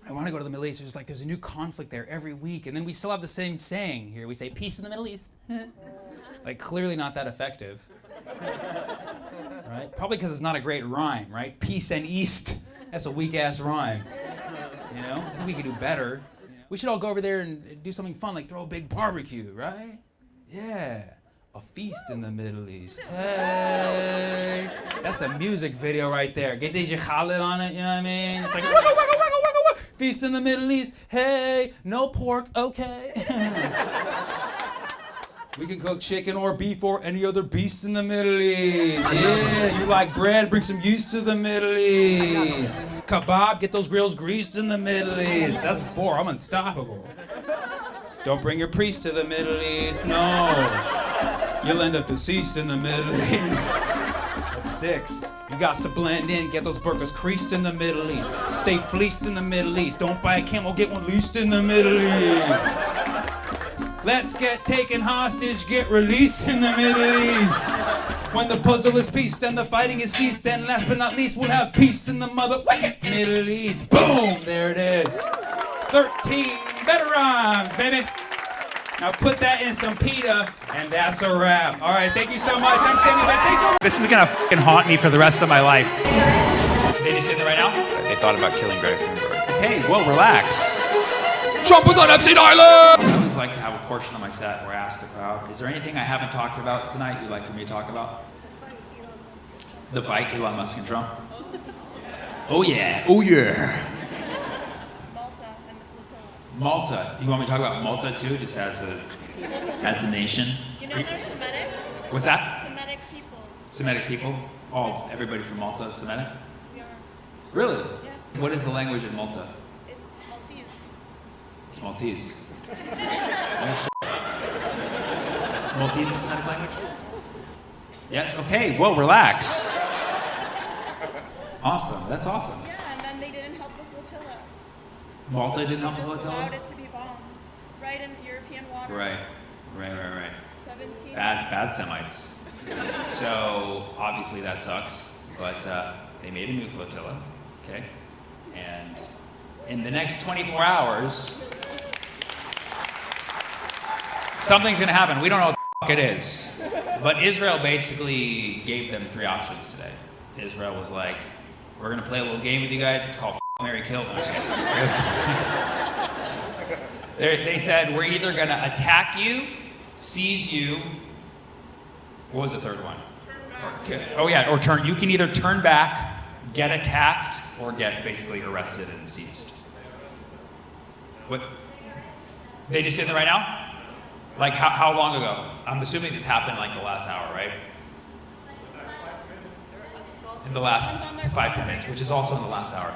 I want to go to the Middle East. There's a new conflict there every week. And then we still have the same saying here. We say, peace in the Middle East. Like, clearly not that effective. Right? Probably because it's not a great rhyme, right? Peace and East. That's a weak-ass rhyme. You know? I think we could do better. We should all go over there and do something fun, like throw a big barbecue, right? Yeah. A feast in the Middle East. Hey. That's a music video right there. Get DJ Khaled on it, you know what I mean? It's like, wugga, wugga, wugga, wugga, wugga. Feast in the Middle East. Hey, no pork, okay. We can cook chicken or beef or any other beast in the Middle East. Yeah, you like bread? Bring some yeast to the Middle East. Kebab, get those grills greased in the Middle East. That's 4, I'm unstoppable. Don't bring your priest to the Middle East, no. You'll end up deceased in the Middle East. That's 6. You got to blend in, get those burkas creased in the Middle East. Stay fleeced in the Middle East. Don't buy a camel, get one leased in the Middle East. Let's get taken hostage, get released in the Middle East. When the puzzle is pieced and the fighting is ceased, then last but not least, we'll have peace in the mother wicked Middle East. Boom, there it is. 13 better rhymes, baby. Now put that in some pita, and that's a wrap. All right, thank you so much. I'm Sammy. Thanks so much. This is gonna fucking haunt me for the rest of my life. They just did it right now? They thought about killing Greta Thunberg. Okay, well, relax. Trump was on Epstein Island! I always like to have a portion of my set where I ask the crowd, is there anything I haven't talked about tonight you'd like for me to talk about? The fight, Elon Musk and Trump? Oh yeah, oh yeah. Malta and the flotilla. Malta. You want me to talk about Malta too, just as a nation? You know they're Semitic? What's that? Semitic people. Semitic people? Everybody from Malta is Semitic? We are. Really? Yeah. What is the language in Malta? It's Maltese. It's Maltese. Oh, shit. Maltese is Semitic language? Yes, okay, well, relax. Awesome, that's awesome. Yeah, and then they didn't help the flotilla. Malta didn't help the Just flotilla? allowed it to be bombed. Right in European waters. Right. 17. Bad Semites. So, obviously that sucks, but they made a new flotilla, okay? And in the next 24 hours, something's gonna happen. We don't know what the fuck it is. But Israel basically gave them 3 options today. Israel was like, we're gonna play a little game with you guys. It's called Marry Kill. They said, we're either gonna attack you, seize you. What was the third one? Or turn. You can either turn back, get attacked, or get basically arrested and seized. What? They just did it right now? Like how long ago? I'm assuming this happened like the last hour, right? In the last 5-10 minutes, which is also in the last hour.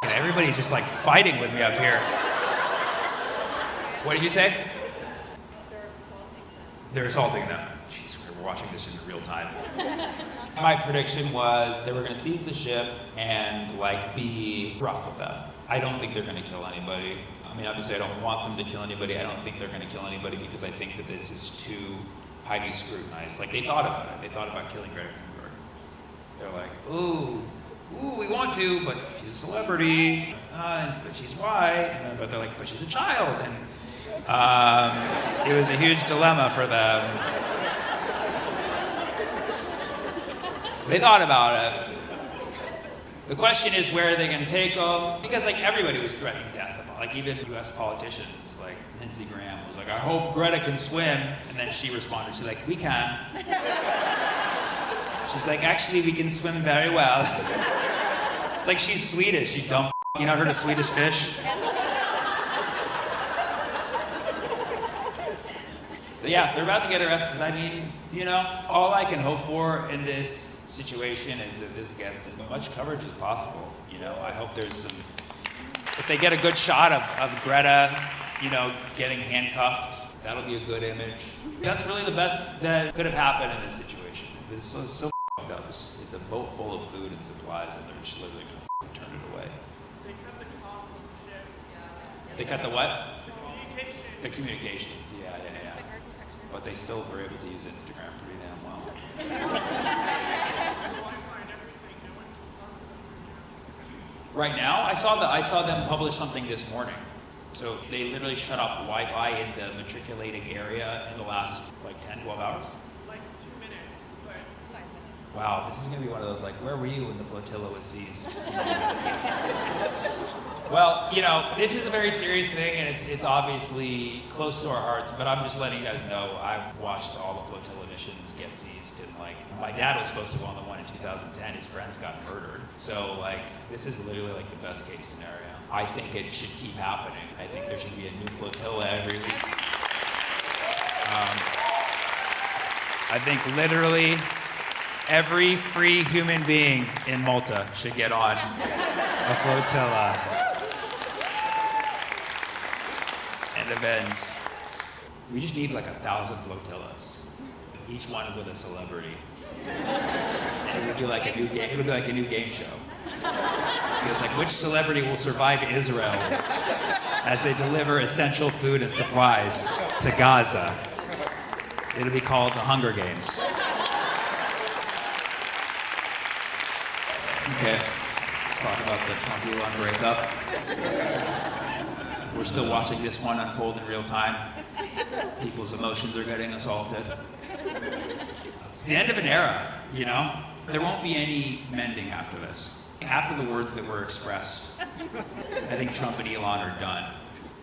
Everybody's just like fighting with me up here. What did you say? They're assaulting them. Jeez, we're watching this in real time. My prediction was they were going to seize the ship and like be rough with them. I don't think they're going to kill anybody. I mean, obviously I don't want them to kill anybody. I don't think they're going to kill anybody because I think that this is too highly scrutinized. Like they thought about it. They thought about killing Greta Thunberg. They're like, ooh, we want to, but she's a celebrity, but she's white, but they're like, but she's a child, and it was a huge dilemma for them. They thought about it. The question is, where are they going to take them? Because like everybody was threatening death. Like even U.S. politicians, like Lindsey Graham was like, I hope Greta can swim, and then she responded, she's like, we can. She's like, actually, we can swim very well. It's like she's Swedish, you dumb f***. You not heard of Swedish fish? So yeah, they're about to get arrested. I mean, you know, all I can hope for in this situation is that this gets as much coverage as possible. You know, I hope there's some, if they get a good shot of Greta, you know, getting handcuffed, that'll be a good image. That's really the best that could have happened in this situation. It's so f***ed up. It's a boat full of food and supplies, and they're just literally gonna f***ing turn it away. They cut the comms on the ship. They cut the what? The communication. The communications, yeah. But they still were able to use Instagram pretty damn well. Wi-Fi and everything. No one can talk to them. Right now, I saw them publish something this morning. So they literally shut off Wi-Fi in the matriculating area in the last like 10, 12 hours. Like 2 minutes, but Wow, this is gonna be one of those like, where were you when the flotilla was seized? Well, you know, this is a very serious thing, and it's obviously close to our hearts. But I'm just letting you guys know, I've watched all the flotilla missions get seized, and like, my dad was supposed to go on the one in 2010. His friends got murdered. So like, this is literally like the best case scenario. I think it should keep happening. I think there should be a new flotilla every week. I think literally every free human being in Malta should get on a flotilla. End of end. We just need like 1,000 flotillas, each one with a celebrity. And it would be like a new game. It would be like a new game show. It's like, which celebrity will survive Israel as they deliver essential food and supplies to Gaza? It'll be called the Hunger Games. Okay, let's talk about the Trump-Elon breakup. We're still watching this one unfold in real time. People's emotions are getting assaulted. It's the end of an era, you know? There won't be any mending after this. After the words that were expressed, I think Trump and Elon are done.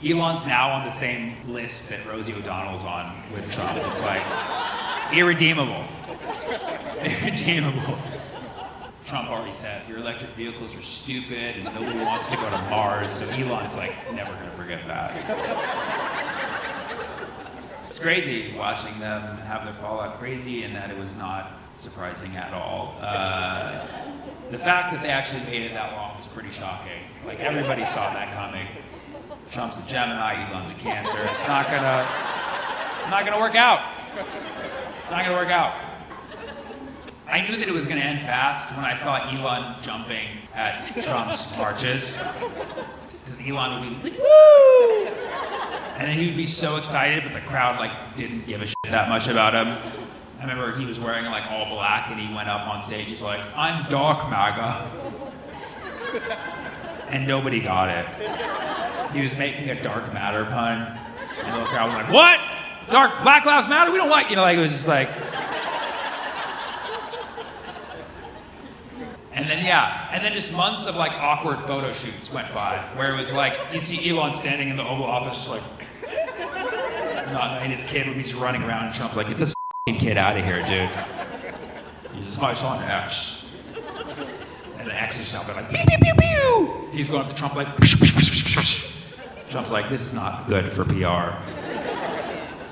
Elon's now on the same list that Rosie O'Donnell's on with Trump. It's like, irredeemable. Irredeemable. Trump already said, your electric vehicles are stupid and nobody wants to go to Mars, so Elon's like, never gonna forget that. It's crazy watching them have their fallout, crazy in that it was not surprising at all. The fact that they actually made it that long was pretty shocking. Like, everybody saw that coming. Trump's a Gemini, Elon's a Cancer. It's not gonna work out. It's not gonna work out. I knew that it was gonna end fast when I saw Elon jumping at Trump's marches. Because Elon would be like, woo! And then he would be so excited, but the crowd like didn't give a shit that much about him. I remember he was wearing like all black and he went up on stage, he's like, I'm dark MAGA. And nobody got it. He was making a dark matter pun. And the crowd was like, what? Black Lives Matter? We don't like, you know, like it was just like. And then, yeah, and then just months of like awkward photo shoots went by where it was like, you see Elon standing in the Oval Office just like, and his kid would be just running around and Trump's like, get this kid out of here, dude. This is my son, X. And the X is just out there like, pew, pew, pew, pew. He's going up to Trump like, Trump's like, this is not good for PR.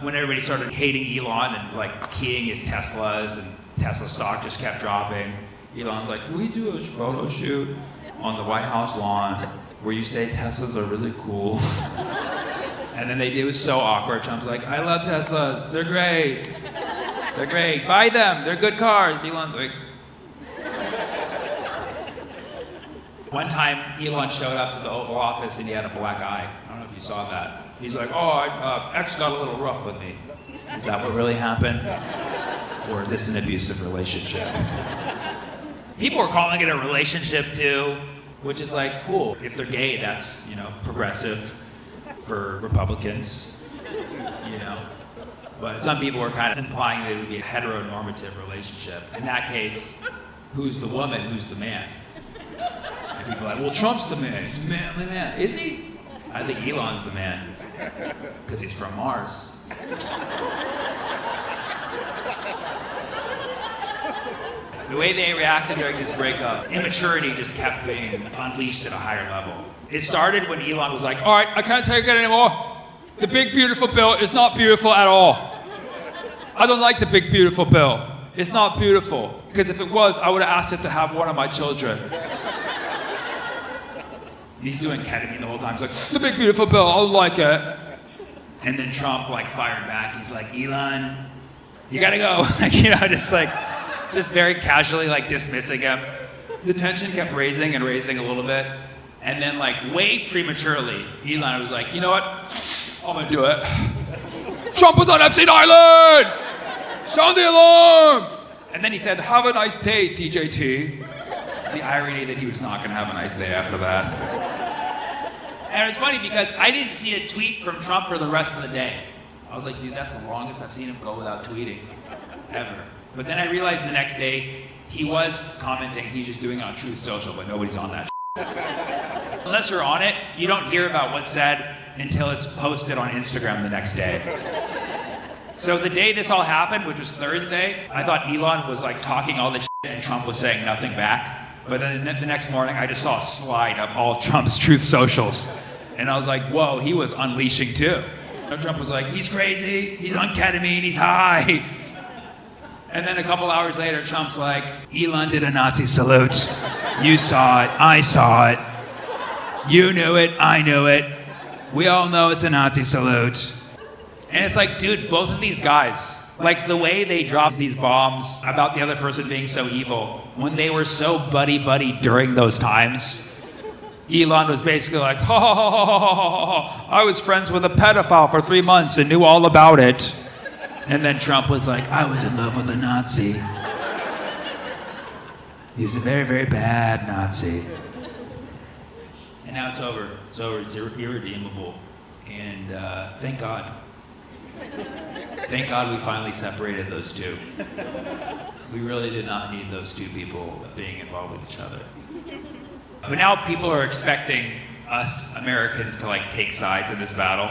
When everybody started hating Elon and like keying his Teslas and Tesla stock just kept dropping, Elon's like, can we do a photo shoot on the White House lawn where you say Teslas are really cool? And then it was so awkward. Trump's like, I love Teslas, they're great. They're great, buy them, they're good cars. Elon's like. One time, Elon showed up to the Oval Office and he had a black eye. I don't know if you saw that. He's like, oh, X got a little rough with me. Is that what really happened? Or is this an abusive relationship? People are calling it a relationship too, which is like, cool. If they're gay, that's, you know, progressive for Republicans, you know. But some people are kind of implying that it would be a heteronormative relationship. In that case, who's the woman, who's the man? And people are like, well, Trump's the man, he's a manly man. Is he? I think Elon's the man, because he's from Mars. The way they reacted during this breakup, immaturity just kept being unleashed at a higher level. It started when Elon was like, all right, I can't take it anymore. The big beautiful bill is not beautiful at all. I don't like the big beautiful bill. It's not beautiful. Because if it was, I would have asked it to have one of my children. And he's doing ketamine the whole time. He's like, the big beautiful bill, I don't like it. And then Trump like fired back. He's like, Elon, you gotta go. Like, you know, just very casually like dismissing him. The tension kept raising and raising a little bit. And then like way prematurely, Elon was like, you know what? I'm gonna do it. Trump was on Epstein Island! Sound the alarm! And then he said, have a nice day, DJT. The irony that he was not gonna have a nice day after that. And it's funny because I didn't see a tweet from Trump for the rest of the day. I was like, dude, that's the longest I've seen him go without tweeting, ever. But then I realized the next day, he was commenting, he's just doing it on Truth Social, but nobody's on that Unless you're on it, you don't hear about what's said until it's posted on Instagram the next day. So the day this all happened, which was Thursday, I thought Elon was like talking all this shit and Trump was saying nothing back. But then the next morning, I just saw a slide of all Trump's Truth Socials. And I was like, whoa, he was unleashing too. And Trump was like, he's crazy, he's on ketamine, he's high. And then a couple hours later, Trump's like, Elon did a Nazi salute. You saw it, I saw it. You knew it, I knew it. We all know it's a Nazi salute. And it's like, dude, both of these guys, like the way they dropped these bombs about the other person being so evil, when they were so buddy-buddy during those times, Elon was basically like, I was friends with a pedophile for 3 months and knew all about it. And then Trump was like, I was in love with a Nazi. He was a very, very bad Nazi. And now it's over. It's over. It's irredeemable. And thank God. Thank God we finally separated those two. We really did not need those two people being involved with each other. But now people are expecting us Americans to like take sides in this battle.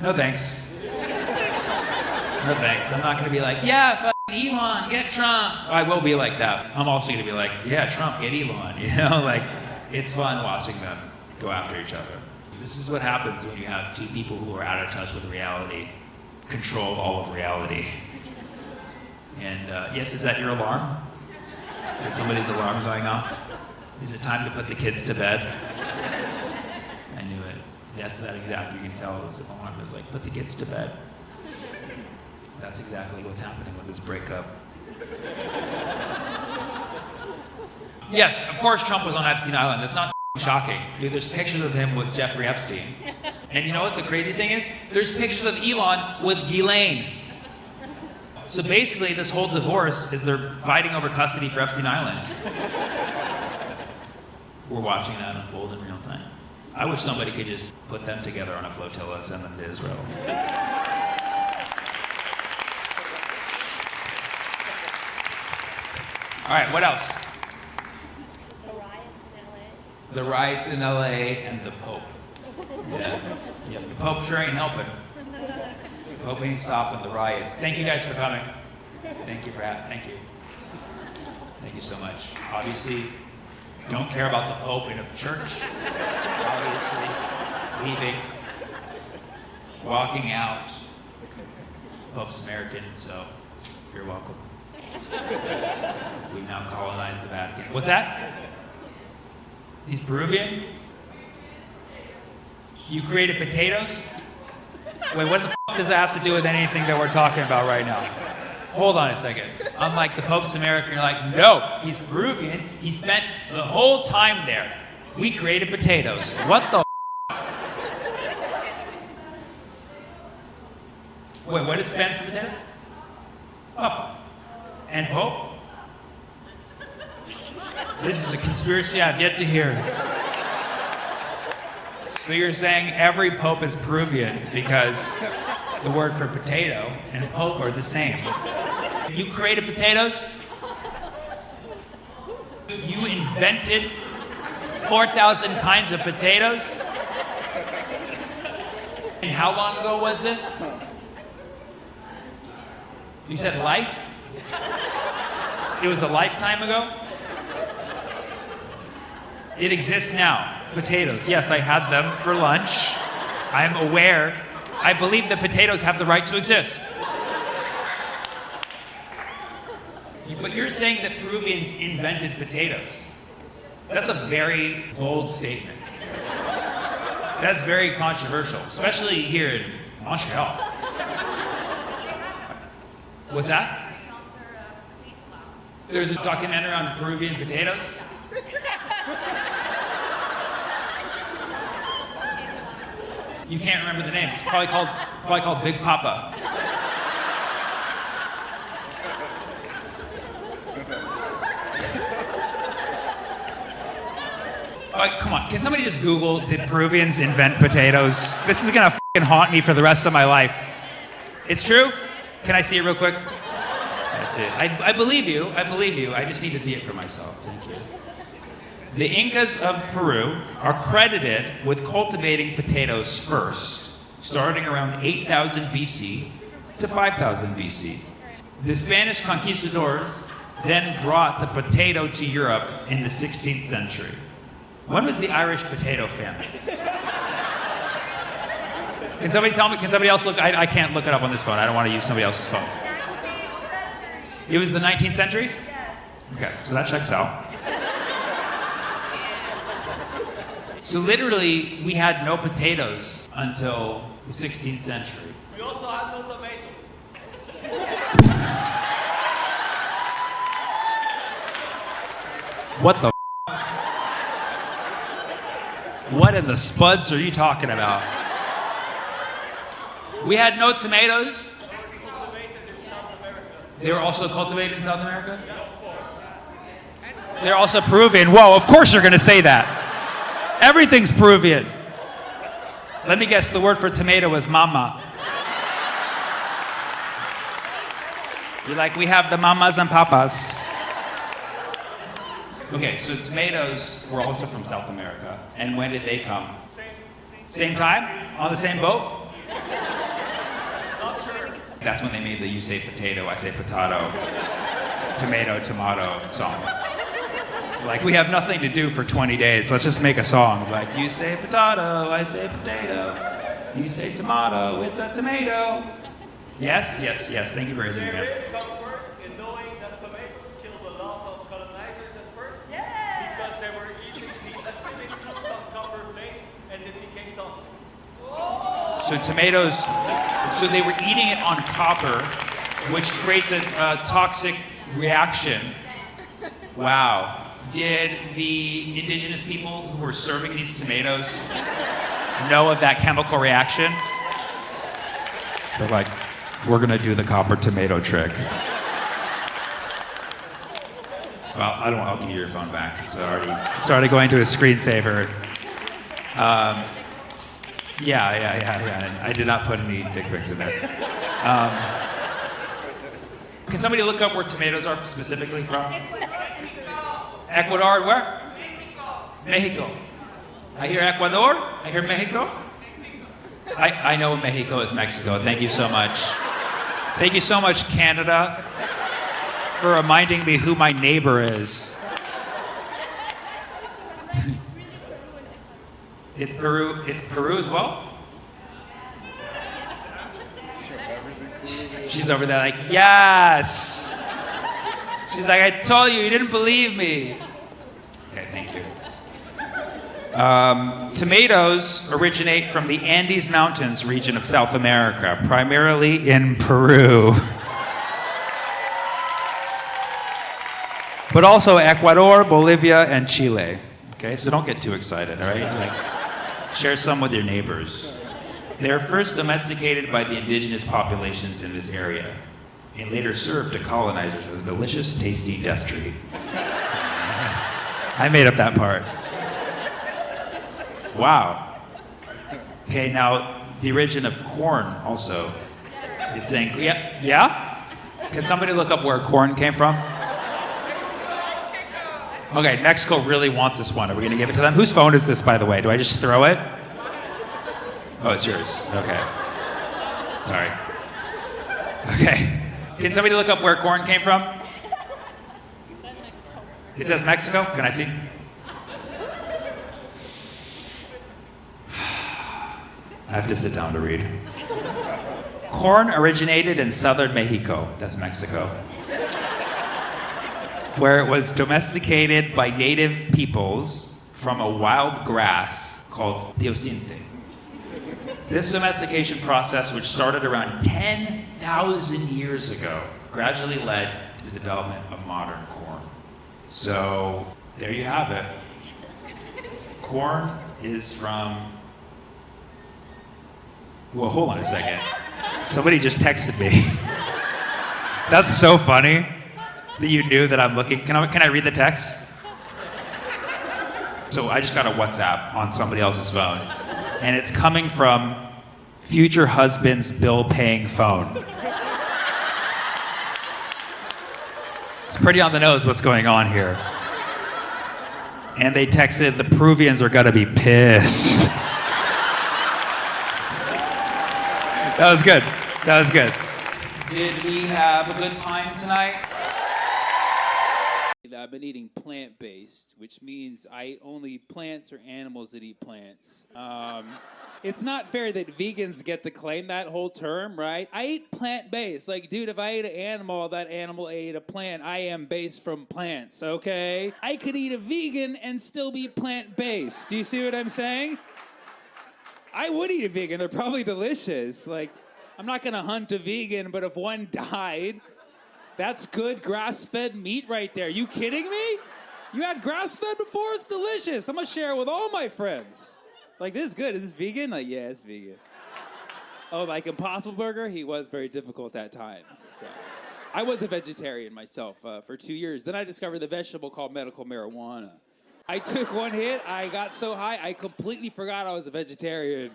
No thanks. No thanks. I'm not gonna be like, yeah, fucking Elon, get Trump. I will be like that. I'm also gonna be like, yeah, Trump, get Elon. You know, like, it's fun watching them go after each other. This is what happens when you have two people who are out of touch with reality, control all of reality. And yes, is that your alarm? Is somebody's alarm going off? Is it time to put the kids to bed? I knew it. That's that exact, you can tell it was an alarm. It was like, put the kids to bed. That's exactly what's happening with this breakup. Yes, of course Trump was on Epstein Island. That's not shocking. Dude, there's pictures of him with Jeffrey Epstein. And you know what the crazy thing is? There's pictures of Elon with Ghislaine. So basically, this whole divorce is they're fighting over custody for Epstein Island. We're watching that unfold in real time. I wish somebody could just put them together on a flotilla, send them to Israel. All right, what else? The riots in LA and the Pope. Yeah. Yep. The Pope sure ain't helping. The Pope ain't stopping the riots. Thank you guys for coming. Thank you for having. Thank you. Thank you so much. Obviously, don't care about the Pope in a church. Obviously, leaving, walking out. Pope's American, so you're welcome. We've now colonized the Vatican. What's that? He's Peruvian? You created potatoes? Wait, what the f does that have to do with anything that we're talking about right now? Hold on a second. I'm like, the Pope's American. You're like, no, he's Peruvian. He spent the whole time there. We created potatoes. What the Wait, what is Spanish for potato? Papa. And Pope? This is a conspiracy I've yet to hear. So you're saying every Pope is Peruvian because the word for potato and Pope are the same. You created potatoes? You invented 4,000 kinds of potatoes? And how long ago was this? You said life? It was a lifetime ago? It exists now. Potatoes. Yes, I had them for lunch. I'm aware. I believe that potatoes have the right to exist. But you're saying that Peruvians invented potatoes. That's a very bold statement. That's very controversial, especially here in Montreal. What's that? There's a documentary on Peruvian potatoes? You can't remember the name. It's probably called Big Papa. Come on, can somebody just Google, did Peruvians invent potatoes? This is gonna fucking haunt me for the rest of my life. It's true? Can I see it real quick? Can I see it? I believe you, I just need to see it for myself, thank you. The Incas of Peru are credited with cultivating potatoes first, starting around 8,000 BC to 5,000 BC. The Spanish conquistadors then brought the potato to Europe in the 16th century. When was the Irish potato famine? Can somebody tell me? Can somebody else look? I can't look it up on this phone. I don't want to use somebody else's phone. 19th century. It was the 19th century? Yes. Okay, so that checks out. So literally, we had no potatoes until the 16th century. We also had no tomatoes. What the? What in the spuds are you talking about? We had no tomatoes. They were also cultivated in South America? They're also Peruvian. Whoa, of course you're going to say that. Everything's Peruvian. Let me guess, the word for tomato is mama. You're like, we have the mamas and papas. Okay, so tomatoes were also from South America. And when did they come? Same time? On the same boat? Not sure. That's when they made the you say potato, I say potato, tomato, tomato song. Like, we have nothing to do for 20 days. Let's just make a song. Like, you say potato, I say potato. You say tomato, it's a tomato. Yes, yes, yes. Thank you for raising your There hand. is comfort in knowing that tomatoes killed a lot of colonizers at first because they were eating the acidic fruit on copper plates and it became toxic. So tomatoes, so they were eating it on copper, which creates a toxic reaction. Wow. Did the indigenous people who were serving these tomatoes know of that chemical reaction? They're like, we're gonna do the copper tomato trick. Well, I'll give you your phone back. It's already going to a screensaver. Yeah. I did not put any dick pics in there. Can somebody look up where tomatoes are specifically from? Ecuador, where? Mexico. I hear Ecuador. I hear Mexico. I know Mexico is Mexico. Thank you so much. Thank you so much, Canada, for reminding me who my neighbor is. It's Peru. It's Peru as well? She's over there like, yes! She's like, I told you, you didn't believe me. Okay, thank you. Tomatoes originate from the Andes Mountains region of South America, primarily in Peru. But also Ecuador, Bolivia, and Chile. Okay, so don't get too excited, all right? Like, share some with your neighbors. They were first domesticated by the indigenous populations in this area and later served to colonizers as a delicious, tasty death treat. I made up that part. Wow. Okay, now the origin of corn also. It's saying, yeah? Can somebody look up where corn came from? Okay, Mexico really wants this one. Are we gonna give it to them? Whose phone is this, by the way? Do I just throw it? Oh, it's yours. Okay. Sorry. Okay. Can somebody look up where corn came from? It says Mexico. Can I see? I have to sit down to read. Corn originated in southern Mexico. That's Mexico. Where it was domesticated by native peoples from a wild grass called teosinte. This domestication process, which started around 10,000 years ago, gradually led to the development of modern corn. So there you have it. Corn is from... Well, hold on a second. Somebody just texted me. That's so funny that you knew that I'm looking. Can I read the text? So I just got a WhatsApp on somebody else's phone, and it's coming from future husband's bill-paying phone. It's pretty on the nose what's going on here. And they texted, the Peruvians are gonna be pissed. That was good. That was good. Did we have a good time tonight? I've been eating plant-based, which means I eat only plants or animals that eat plants. It's not fair that vegans get to claim that whole term, right? I eat plant-based. Like, dude, if I ate an animal, that animal ate a plant. I am based from plants, okay? I could eat a vegan and still be plant-based. Do you see what I'm saying? I would eat a vegan. They're probably delicious. Like, I'm not gonna hunt a vegan, but if one died, that's good grass-fed meat right there. You kidding me? You had grass-fed before? It's delicious. I'm gonna share it with all my friends. Like, this is good. Is this vegan? Like, yeah, it's vegan. Oh, like Impossible Burger? He was very difficult at times. So. I was a vegetarian myself for 2 years. Then I discovered the vegetable called medical marijuana. I took one hit. I got so high, I completely forgot I was a vegetarian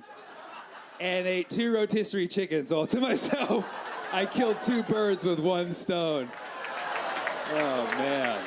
and ate 2 rotisserie chickens all to myself. I killed 2 birds with 1 stone. Oh, man.